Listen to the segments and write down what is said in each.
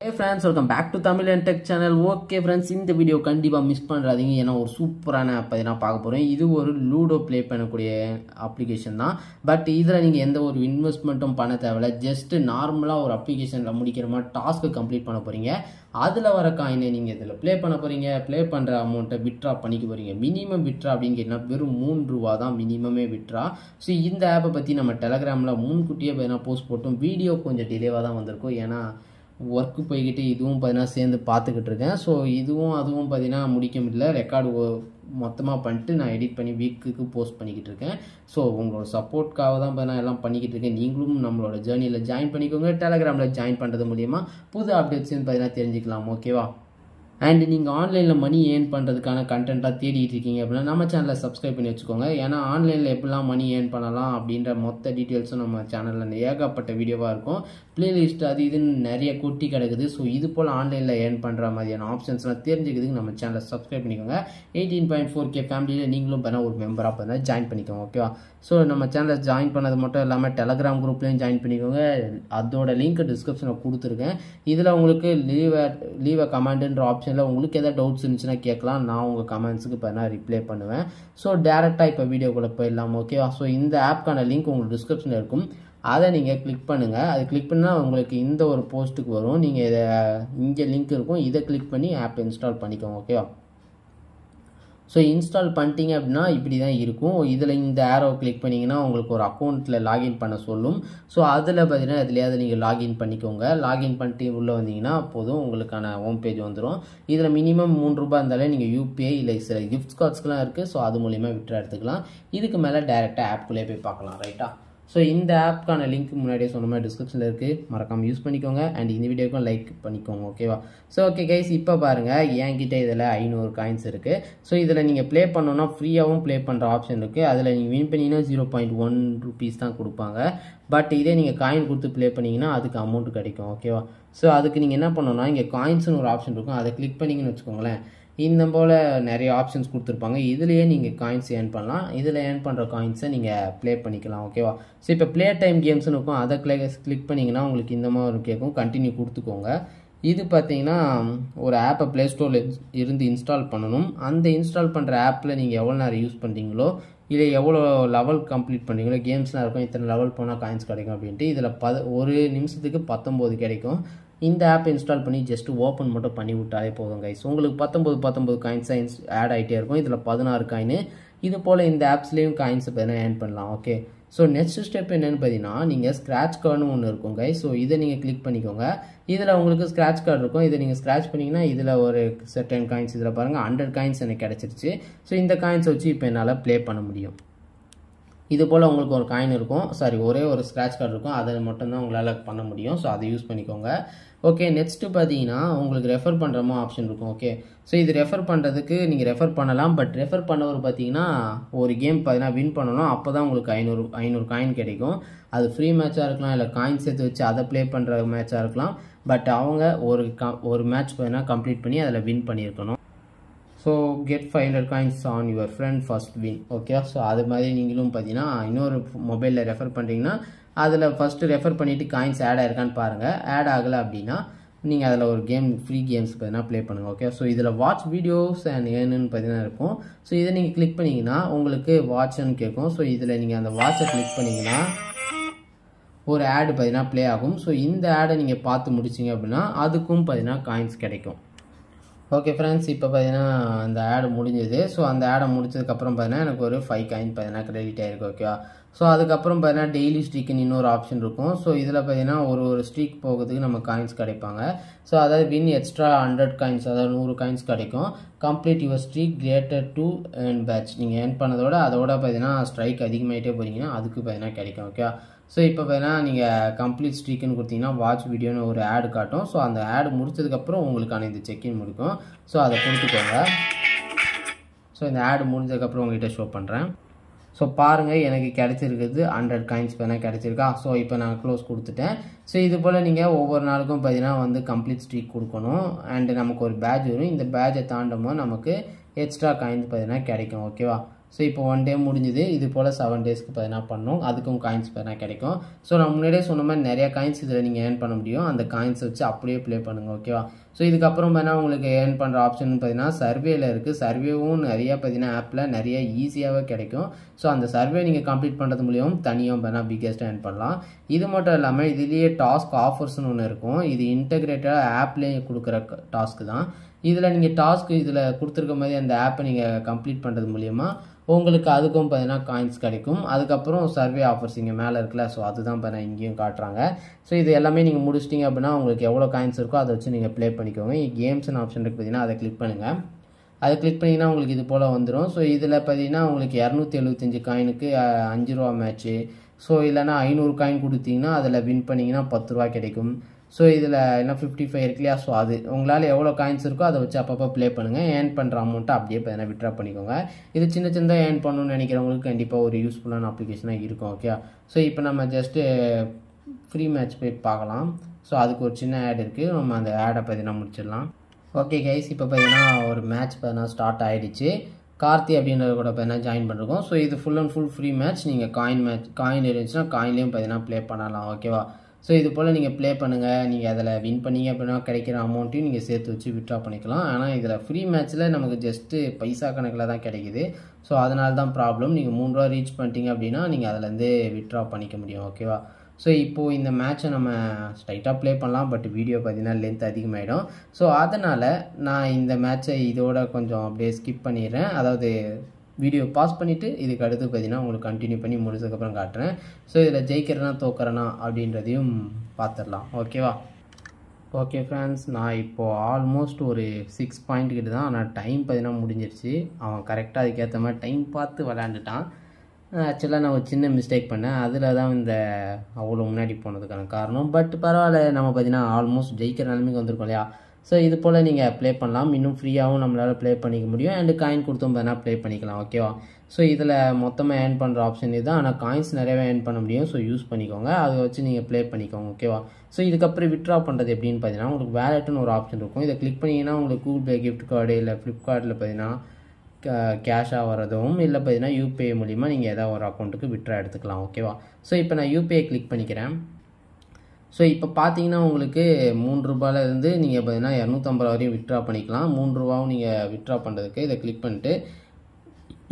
Hey friends, welcome back to Tamil and Tech channel. Okay friends, இந்த video கண்டிப்பா miss பண்றாதீங்க. ஏன்னா ஒரு சூப்பரான ஆப் பத்தி நான் பார்க்க போறேன். இது ஒரு லூடோ ப்ளே பண்ணக்கூடிய அப்ளிகேஷன் தான். பட் இதுல நீங்க எந்த ஒரு இன்வெஸ்ட்மெண்ட்டும் பண்ண தேவையில்ல. ஜஸ்ட் நார்மலா ஒரு அப்ளிகேஷன்ல முடிக்கிற மாதிரி டாஸ்க் கம்ப்ளீட் பண்ண போறீங்க. அதுல வர காயினை நீங்க இதுல ப்ளே பண்ண போறீங்க. ப்ளே பண்ற அமௌண்ட்டை வித்ட்ரா பண்ணிக்க போறீங்க. மினிமம் வித்ட்ரா அப்படின்னு கேட்டீங்கன்னா வெறும் ₹3 தான் மினிமமே வித்ட்ரா. ஸோ இந்த ஆப்பை பத்தி நம்ம டெலகிராம்ல முன்கூட்டியே போஸ்ட் போட்டோம். வீடியோ கொஞ்சம் டிலேவா தான் வந்திருக்கும். ஏன்னா ஒர்க்கு போய்கிட்டு இதுவும் பார்த்தீங்கன்னா சேர்ந்து பார்த்துக்கிட்டு இருக்கேன். ஸோ இதுவும் அதுவும் பார்த்தீங்கன்னா முடிக்க முடியல. ரெக்கார்டு மொத்தமாக பண்ணிட்டு நான் எடிட் பண்ணி வீக்குக்கு போஸ்ட் பண்ணிக்கிட்டு இருக்கேன். ஸோ உங்களோட சப்போர்ட்காக தான் பார்த்தீங்கன்னா எல்லாம் பண்ணிக்கிட்டு இருக்கேன். நீங்களும் நம்மளோட ஜேர்னியில் ஜாயின் பண்ணிக்கோங்க. டெலகிராமில் ஜாயின் பண்ணுறது மூலிமா புது அப்டேட்ஸ்ன்னு பார்த்தீங்கன்னா தெரிஞ்சுக்கலாம். ஓகேவா? அண்ட் நீங்கள் ஆன்லைனில் மணி ஏர்ன் பண்ணுறதுக்கான கண்டென்ட்டாக தேடிட்டு இருக்கீங்க அப்படின்னா நம்ம சேனலை சப்ஸ்கிரைப் பண்ணி வச்சுக்கோங்க. ஏன்னா ஆன்லைனில் எப்படிலாம் மணி ஏர்ன் பண்ணலாம் அப்படின்ற மொத்த டீட்டெயில்ஸும் நம்ம சேனலில் ஏகப்பட்ட வீடியோவாக இருக்கும். பிளேலிஸ்ட் அது இதுன்னு நிறைய கொட்டி கிடக்குது. ஸோ இது போல் ஆன்லைனில் ஏர்ன் பண்ணுற மாதிரியான ஆப்ஷன்ஸ்லாம் தெரிஞ்சுக்கிறதுக்கு நம்ம சேனலை சப்ஸ்கிரைப் பண்ணிக்கோங்க. 18.4K ஃபேமிலியில் நீங்களும் பண்ண ஒரு மெம்பராக பண்ண ஜாயின் பண்ணிக்கோங்க. ஓகேவா? ஸோ நம்ம சேனலை ஜாயின் பண்ணது மட்டும் இல்லாமல் டெலகிராம் குரூப்லேயும் ஜாயின் பண்ணிக்கோங்க. அதோட லிங்க் டிஸ்கிரிப்ஷனில் கொடுத்துருக்கேன். இதில் உங்களுக்கு லீவ் அ கமெண்ட்ன்ற ஆப்ஷன் உங்களுக்கு எதாவது டவுட்ஸ் இருந்துச்சுன்னா கேட்கலாம். நான் உங்கள் கமெண்ட்ஸுக்கு இப்போ நான் ரிப்ளை பண்ணுவேன். ஸோ டேரெக்டாக இப்போ வீடியோக்குள்ளே போயிடலாம். ஓகேவா? ஸோ இந்த ஆப்க்கான லிங்க் உங்களுக்கு டிஸ்கிரிப்ஷனில் இருக்கும். அதை நீங்கள் கிளிக் பண்ணுங்கள். அது கிளிக் பண்ணால் உங்களுக்கு இந்த ஒரு போஸ்ட்டுக்கு வரும். நீங்கள் இதை இங்கே லிங்க் இருக்கும். இதை கிளிக் பண்ணி ஆப் இன்ஸ்டால் பண்ணிக்கோங்க. ஓகேவா? ஸோ இன்ஸ்டால் பண்ணிட்டீங்க அப்படின்னா இப்படி தான் இருக்கும். இதில் இந்த ஆரோ கிளிக் பண்ணிங்கன்னா உங்களுக்கு ஒரு அக்கௌண்ட்டில் லாகின் பண்ண சொல்லும். ஸோ அதில் பார்த்தீங்கன்னா எதுலையாவது நீங்கள் லாகின் பண்ணிக்கோங்க. லாகின் பண்ணிட்டு உள்ளே வந்தீங்கன்னா போதும் உங்களுக்கான ஹோம் பேஜ் வந்துடும். இதில் மினிமம் ₹3 இருந்தாலே நீங்கள் யூபிஐ இல்லை சில கிஃப்ட் கார்ட்ஸ்க்கெலாம் இருக்குது. ஸோ அது மூலிமா விட்ரா எடுத்துக்கலாம். இதுக்கு மேலே டேரெக்டாக ஆப்குள்ளே போய் பார்க்கலாம். ரைட்டா? ஸோ இந்த ஆப்க்கான லிங்க் முன்னாடியே சொன்ன மாதிரி டிஸ்கிரிப்ஷனில் இருக்குது. மறக்காமல் யூஸ் பண்ணிக்கோங்க. அண்ட் இந்த வீடியோக்கும் லைக் பண்ணிக்கோங்க. ஓகேவா? ஸோ ஓகே கைஸ், இப்போ பாருங்கள் என்கிட்ட இதில் 500 காயின்ஸ் இருக்குது. ஸோ இதில் நீங்கள் ப்ளே பண்ணோன்னா ஃப்ரீயாகவும் ப்ளே பண்ணுற ஆப்ஷன் இருக்குது. அதில் நீங்கள் வின் பண்ணிங்கன்னா ₹0.1 தான் கொடுப்பாங்க. பட் இதே நீங்கள் காயின் கொடுத்து ப்ளே பண்ணிங்கன்னா அதுக்கு அமௌண்ட் கிடைக்கும். ஓகேவா? ஸோ அதுக்கு நீங்கள் என்ன பண்ணணும்னா இங்கே காயின்ஸ்னு ஒரு ஆப்ஷன் இருக்கும். அதை கிளிக் பண்ணிங்கன்னு வச்சுக்கோங்களேன். இந்த போல் நிறைய ஆப்ஷன்ஸ் கொடுத்துருப்பாங்க. இதுலேயே நீங்கள் காயின்ஸ் ஏர்ன் பண்ணலாம். இதில் ஏர்ன் பண்ணுற காயின்ஸை நீங்கள் ப்ளே பண்ணிக்கலாம். ஓகேவா? ஸோ இப்போ ப்ளே டைம் கேம்ஸ்னு இருக்கும். அதை கிளிக் பண்ணிங்கன்னா உங்களுக்கு இந்த மாதிரி கேட்கும். கண்டினியூ கொடுத்துக்கோங்க. இது பார்த்தீங்கன்னா ஒரு ஆப்பை ப்ளே ஸ்டோரில் இருந்து இன்ஸ்டால் பண்ணணும். அந்த இன்ஸ்டால் பண்ணுற ஆப்பில் நீங்கள் எவ்வளோ நேரம் யூஸ் பண்ணுறீங்களோ இல்லை எவ்வளோ லெவல் கம்ப்ளீட் பண்ணுறீங்களோ கேம்ஸ்லாம் இருக்கும். இத்தனை லெவல் போனால் காயின்ஸ் கிடைக்கும் அப்படின்ட்டு. இதில் ஒரு நிமிஷத்துக்கு 19 கிடைக்கும். இந்த ஆப் இன்ஸ்டால் பண்ணி ஜஸ்ட் ஓப்பன் மட்டும் பண்ணி விட்டாலே போதும் கைஸ். உங்களுக்கு 19 காயின்ஸாக ஆட் ஆகிட்டே இருக்கும். இதில் 16 காயின். இது போல் இந்த ஆப்ஸ்லேயும் காயின்ஸை பார்த்தீங்கன்னா ஏர்ன் பண்ணலாம். ஓகே? ஸோ நெக்ஸ்ட் ஸ்டெப் என்னென்னு பார்த்தீங்கன்னா நீங்கள் ஸ்க்ராட்ச் கார்டுன்னு ஒன்று இருக்கும் கைஸ். ஸோ இதை நீங்கள் கிளிக் பண்ணிக்கோங்க. இதில் உங்களுக்கு ஸ்க்ராட்ச் கார்டு இருக்கும். இதை நீங்கள் ஸ்க்ராட்ச் பண்ணிங்கன்னா இதில் ஒரு செர்டன் காயின்ஸ் இதில் பாருங்கள் 100 காயின்ஸ் எனக்கு கிடச்சிருச்சு. ஸோ இந்த காயின்ஸை வச்சு இப்போ என்னால் ப்ளே பண்ண முடியும். இது போல் உங்களுக்கு ஒரு காயின் இருக்கும். ஒரே ஒரு ஸ்க்ராட்ச் கார்டு இருக்கும். அதை மட்டும்தான் உங்களால் பண்ண முடியும். ஸோ அதை யூஸ் பண்ணிக்கோங்க. ஓகே, நெக்ஸ்ட்டு பார்த்தீங்கன்னா உங்களுக்கு ரெஃபர் பண்ணுறமோ ஆப்ஷன் இருக்கும். ஓகே, ஸோ இது ரெஃபர் பண்ணுறதுக்கு நீங்கள் ரெஃபர் பண்ணலாம். பட் ரெஃபர் பண்ணவர் பார்த்தீங்கன்னா ஒரு கேம் பார்த்தீங்கன்னா வின் பண்ணணும். அப்போ தான் உங்களுக்கு 500 காயின் கிடைக்கும். அது ஃப்ரீ மேட்சாக இருக்கலாம், இல்லை காயின் சேர்த்து வச்சு அதை ப்ளே பண்ணுற மேட்சாக இருக்கலாம். பட் அவங்க ஒரு மேட்ச் பார்த்தீங்கன்னா கம்ப்ளீட் பண்ணி அதில் வின் பண்ணியிருக்கணும். So get 500 coins on your friend first win. Okay, so அது மாதிரி நீங்களும் பார்த்தீங்கன்னா இன்னொரு மொபைலில் ரெஃபர் பண்ணுறீங்கன்னா அதில் ஃபஸ்ட்டு ரெஃபர் பண்ணிவிட்டு காயின்ஸ் ஆட் ஆயிருக்கான்னு பாருங்கள். ஆட் ஆகலை அப்படின்னா நீங்கள் அதில் ஒரு ஃப்ரீ கேம்ஸ் பார்த்தீங்கன்னா ப்ளே பண்ணுங்கள். ஓகே, ஸோ இதில் வாட்ச் வீடியோஸ் அண்ட் ஏர்னுன்னு பார்த்தீங்கன்னா இருக்கும். ஸோ இதை நீங்கள் கிளிக் பண்ணிங்கன்னா உங்களுக்கு வாட்ச்னு கேட்கும். ஸோ இதில் நீங்கள் அந்த வாட்சை கிளிக் பண்ணிங்கன்னா ஒரு ஆடு பார்த்தீங்கன்னா ப்ளே ஆகும். ஸோ இந்த ஆடை நீங்கள் பார்த்து முடிச்சிங்க அப்படின்னா அதுக்கும் பார்த்தீங்கன்னா காயின்ஸ் கிடைக்கும். ஓகே ஃப்ரெண்ட்ஸ், இப்போ பார்த்தீங்கன்னா அந்த ஆடு முடிஞ்சது. ஸோ அந்த ஆடை முடிச்சதுக்கப்புறம் பார்த்தீங்கன்னா எனக்கு ஒரு 5 காயின் பார்த்தீங்கன்னா கிரெடிட் ஆகிருக்கு. ஓகேவா? ஸோ அதுக்கப்புறம் பார்த்தீங்கன்னா டெய்லி ஸ்ட்ரீக்குன்னு இன்னொரு ஆப்ஷன் இருக்கும். ஸோ இதில் பார்த்தீங்கன்னா ஒரு ஸ்ட்ரீக் போகிறதுக்கு நம்ம காயின்ஸ் கிடைப்பாங்க. ஸோ அதாவது வின் எக்ஸ்ட்ரா 100 காயின்ஸ், அதாவது 100 காயின்ஸ் கிடைக்கும். Complete your streak greater to earn badge. நீங்கள் ஏர்ன் பண்ணதோட அதோட பார்த்தீங்கன்னா ஸ்ட்ரைக் அதிகமாகிட்டே போகிறீங்கன்னா அதுக்கு பார்த்தீங்கன்னா கிடைக்கும். ஓகே, ஸோ இப்போ பார்த்தீங்கன்னா நீங்கள் கம்ப்ளீட் ஸ்ட்ரீக்குன்னு கொடுத்தீங்கன்னா வாட்ச் வீடியோன்னு ஒரு ஆடு காட்டும். ஸோ அந்த ஆடு முடிச்சதுக்கப்புறம் உங்களுக்கான இந்த செக்இன் முடிக்கும். ஸோ அதை கொடுத்துக்கோங்க. ஸோ இந்த ஆடு முடிஞ்சதுக்கப்புறம் உங்கள்கிட்ட ஷோ பண்ணுறேன். ஸோ பாருங்கள், எனக்கு கிடைச்சிருக்குது 100 காயின்ஸ் பார்த்தீங்கன்னா கிடைச்சிருக்கா. ஸோ இப்போ நான் க்ளோஸ் கொடுத்துட்டேன். ஸோ இது போல் நீங்கள் ஒவ்வொரு நாளுக்கும் பார்த்தீங்கன்னா கம்ப்ளீட் ஸ்ட்ரீக் கொடுக்கணும். அண்டு நமக்கு ஒரு பேட்ச் வரும். இந்த பேட்சை தாண்டும் போது நமக்கு எக்ஸ்ட்ரா காயின்ஸ் பார்த்தீங்கன்னா கிடைக்கும். ஓகேவா? ஸோ இப்போ 1 டே முடிஞ்சுது. இது போல் 7 டேஸ்க்கு பார்த்தீங்கன்னா பண்ணோம். அதுக்கும் காயின்ஸ் பார்த்தீங்கன்னா கிடைக்கும். ஸோ நான் முன்னாடியே சொன்ன மாதிரி நிறையா காயின்ஸ் இதில் நீங்கள் ஏர்ன் பண்ண முடியும். அந்த காயின்ஸ் வச்சு அப்படியே ப்ளே பண்ணுங்கள். ஓகேவா? ஸோ இதுக்கப்புறம் பார்த்தீங்கன்னா உங்களுக்கு ஏர்ன் பண்ணுற ஆப்ஷன் பார்த்தீங்கன்னா சர்வேல இருக்குது. சர்வேவும் நிறையா பார்த்தீங்கன்னா ஆப்பில் நிறைய ஈஸியாகவே கிடைக்கும். ஸோ அந்த சர்வே நீங்கள் கம்ப்ளீட் பண்ணுறது மூலியம் தனியாக பார்த்தீங்கன்னா பிக்கெஸ்ட்டாக ஏர்ன் பண்ணலாம். இது மட்டும் இல்லாமல் இதுலேயே டாஸ்க் ஆஃபர்ஸ்னு ஒன்று இருக்கும். இது இன்டெகிரேட்டடாக ஆப்லேயே கொடுக்குற டாஸ்க்கு தான். இதில் நீங்கள் டாஸ்க்கு இதில் கொடுத்துருக்க மாதிரி அந்த ஆப்பை நீங்கள் கம்ப்ளீட் பண்ணுறது மூலிமா உங்களுக்கு அதுக்கும் பார்த்தீங்கன்னா காயின்ஸ் கிடைக்கும். அதுக்கப்புறம் சர்வே ஆஃபர்ஸ் இங்கே மேலே இருக்குல்ல, ஸோ அதுதான் பார்த்தீங்கன்னா இங்கேயும் காட்டுறாங்க. ஸோ இது எல்லாமே நீங்கள் முடிச்சிட்டிங்க அப்படின்னா உங்களுக்கு எவ்வளோ காயின்ஸ் இருக்கோ அதை வச்சு நீங்கள் ப்ளே பண்ணிக்கோங்க. கேம்ஸ்னு ஆப்ஷன் இருக்குது பார்த்தீங்கன்னா, அதை கிளிக் பண்ணுங்கள். அதை கிளிக் பண்ணிங்கன்னா உங்களுக்கு இது போல் வந்துடும். ஸோ இதில் பார்த்தீங்கன்னா உங்களுக்கு 275 காயினுக்கு 5 ரூபா மேட்ச்சு. ஸோ இல்லைனா 500 காயின் கொடுத்தீங்கன்னா அதில் வின் பண்ணிங்கன்னா 10 ரூபா கிடைக்கும். ஸோ இதில் என்ன 55 இருக்கு இல்லையா, ஸோ அது உங்களால் எவ்வளோ காயின்ஸ் இருக்கோ அதை வச்சு அப்பப்போ ப்ளே பண்ணுங்கள். ஏர்ன் பண்ணுற அமௌண்ட்டை அப்படியே பார்த்தீங்கன்னா விட்ரா பண்ணிக்கோங்க. இது சின்ன சின்னதாக ஏர்ன் பண்ணணும்னு நினைக்கிறவங்களுக்கு கண்டிப்பாக ஒரு யூஸ்ஃபுல்லான அப்ளிகேஷனாக இருக்கும். ஓகே, ஸோ இப்போ நம்ம ஜஸ்ட்டு ஃப்ரீ மேட்ச் போய் பார்க்கலாம். ஸோ அதுக்கு ஒரு சின்ன ஆட் இருக்குது. நம்ம அந்த ஆடை பார்த்தீங்கன்னா முடிச்சிடலாம். ஓகே கைஸ், இப்போ பார்த்தீங்கன்னா ஒரு மேட்ச் பார்த்தீங்கன்னா ஸ்டார்ட் ஆகிடுச்சு. கார்த்தி அப்படின்றத கூட பார்த்தீங்கன்னா ஜாயின் பண்ணிருக்கோம். ஸோ இது full and full free match. நீங்கள் காயின் இருந்துச்சுன்னா காயின்லேயும் பார்த்தீங்கன்னா ப்ளே பண்ணலாம். ஓகேவா? ஸோ இது போல் நீங்கள் ப்ளே பண்ணுங்கள். நீங்கள் அதில் வின் பண்ணிங்க அப்படின்னா கிடைக்கிற அமௌண்ட்டையும் நீங்கள் சேர்த்து வச்சு விட்ரா பண்ணிக்கலாம். ஆனால் இதில் ஃப்ரீ மேட்ச்சில் நமக்கு ஜஸ்ட்டு பைசா கணக்கில் தான் கிடைக்குது. ஸோ அதனால தான் ப்ராப்ளம். நீங்கள் 3 ரூபா ரீச் பண்ணிட்டீங்க அப்படின்னா நீங்கள் அதிலேருந்து விட்ரா பண்ணிக்க முடியும். ஓகேவா? ஸோ இப்போது இந்த மேட்ச்சை நம்ம ஸ்ட்ரைட்டாக ப்ளே பண்ணலாம். பட் வீடியோ பார்த்தீங்கன்னா லென்த் அதிகமாகிடும். ஸோ அதனால் நான் இந்த மேட்ச்சை இதோட கொஞ்சம் அப்படியே ஸ்கிப் பண்ணிடுறேன். அதாவது வீடியோ பாஸ் பண்ணிவிட்டு இதுக்கு அடுத்து பார்த்தீங்கன்னா உங்களுக்கு கண்டினியூ பண்ணி முடிச்சதுக்கப்புறம் காட்டுறேன். ஸோ இதில் ஜெயிக்கிறேனா தோக்கிறேனா அப்படின்றதையும் பார்த்துடலாம். ஓகேவா? ஓகே ஃப்ரெண்ட்ஸ், நான் இப்போது ஆல்மோஸ்ட் ஒரு 6 பாயிண்ட் கிட்ட தான். ஆனால் டைம் பார்த்தீங்கன்னா முடிஞ்சிருச்சு. அவன் கரெக்டாக அதுக்கேற்ற மாதிரி டைம் பார்த்து விளையாண்டுட்டான். ஆக்சுவலாக நான் ஒரு சின்ன மிஸ்டேக் பண்ணேன். அதில் தான் இந்த அவ்வளோ முன்னாடி போனதுக்கான காரணம். பட் பரவாயில்ல, நம்ம பார்த்தீங்கன்னா ஆல்மோஸ்ட் ஜெயிக்கிற நிலைமைக்கு வந்திருக்கோம் இல்லையா? ஸோ இது போல் நீங்கள் ப்ளே பண்ணலாம். இன்னும் ஃப்ரீயாகவும் நம்மளால் ப்ளே பண்ணிக்க முடியும். அண்டு காயின் கொடுத்தும் பார்த்தீங்கன்னா ப்ளே பண்ணிக்கலாம். ஓகேவா? ஸோ இதில் மொத்தமாக ஏர்ன் பண்ணுற ஆப்ஷன் இதுதான். ஆனால் காயின்ஸ் நிறையவே ஏர்ன் பண்ண முடியும். ஸோ யூஸ் பண்ணிக்கோங்க. அதை வச்சு நீங்கள் ப்ளே பண்ணிக்கோங்க. ஓகேவா? ஸோ இதுக்கப்புறம் விட்ரா பண்ணுறது எப்படின்னு பார்த்தீங்கன்னா உங்களுக்கு வேலெட்டுன்னு ஒரு ஆப்ஷன் இருக்கும். இதை கிளிக் பண்ணிங்கன்னா உங்களுக்கு கூகுள் பே கிஃப்ட் கார்டு இல்லை ஃப்ளிப்கார்ட்டில் பார்த்தீங்கன்னா கேஷாக வரதும் இல்லை பார்த்தீங்கன்னா யூபிஐ மூலிமா நீங்கள் ஏதாவது ஒரு அக்கௌண்ட்டுக்கு விட்ரா எடுத்துக்கலாம். ஓகேவா? ஸோ இப்போ நான் யூபிஐ கிளிக் பண்ணிக்கிறேன். ஸோ இப்போ பார்த்தீங்கன்னா உங்களுக்கு 3 ரூபாயிலேருந்து நீங்கள் பார்த்தீங்கன்னா 250 வரையும் விட்ரா பண்ணிக்கலாம். 3 ரூபாவும் நீங்கள் விட்ரா பண்ணுறதுக்கு இதை கிளிக் பண்ணிட்டு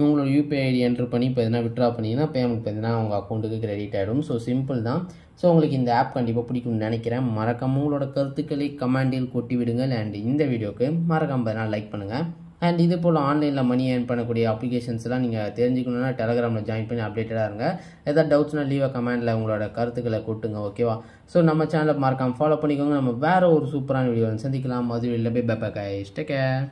உங்களோட யூபிஐ ஐடி என்ட்ரு பண்ணி பார்த்தீங்கன்னா விட்ரா பண்ணிங்கன்னா பேமெண்ட் பார்த்தீங்கன்னா உங்கள் அக்கௌண்ட்டுக்கு கிரெடிட் ஆகிடும். ஸோ சிம்பிள் தான். ஸோ உங்களுக்கு இந்த ஆப் கண்டிப்பாக பிடிக்கும்னு நினைக்கிறேன். மறக்காம உங்களோட கருத்துக்களை கமெண்டில் கொட்டி விடுங்கள். அண்ட் இந்த வீடியோக்கு மறக்காம பார்த்தீங்கன்னா லைக் பண்ணுங்கள். அண்ட் இது போல் ஆன்லைனில் மணி ஏர்ன் பண்ணக்கூடிய அப்ளிகேஷன்ஸ்லாம் நீங்கள் தெரிஞ்சுக்கணுன்னா டெலகிராமில் ஜாயின் பண்ணி அப்டேட்டடாக இருங்க. ஏதாவது டவுட்ஸ்னா லீவாக கமெண்டில் உங்களோட கருத்துக்களை கொட்டுங்க. ஓகேவா? ஸோ நம்ம சேனலை மறக்காமல் ஃபாலோ பண்ணிக்கோங்க. நம்ம வேறு ஒரு சூப்பரான வீடியோ சந்திக்கலாம். மதுரையில் போய் பை கைஸ், டேக் கேர்.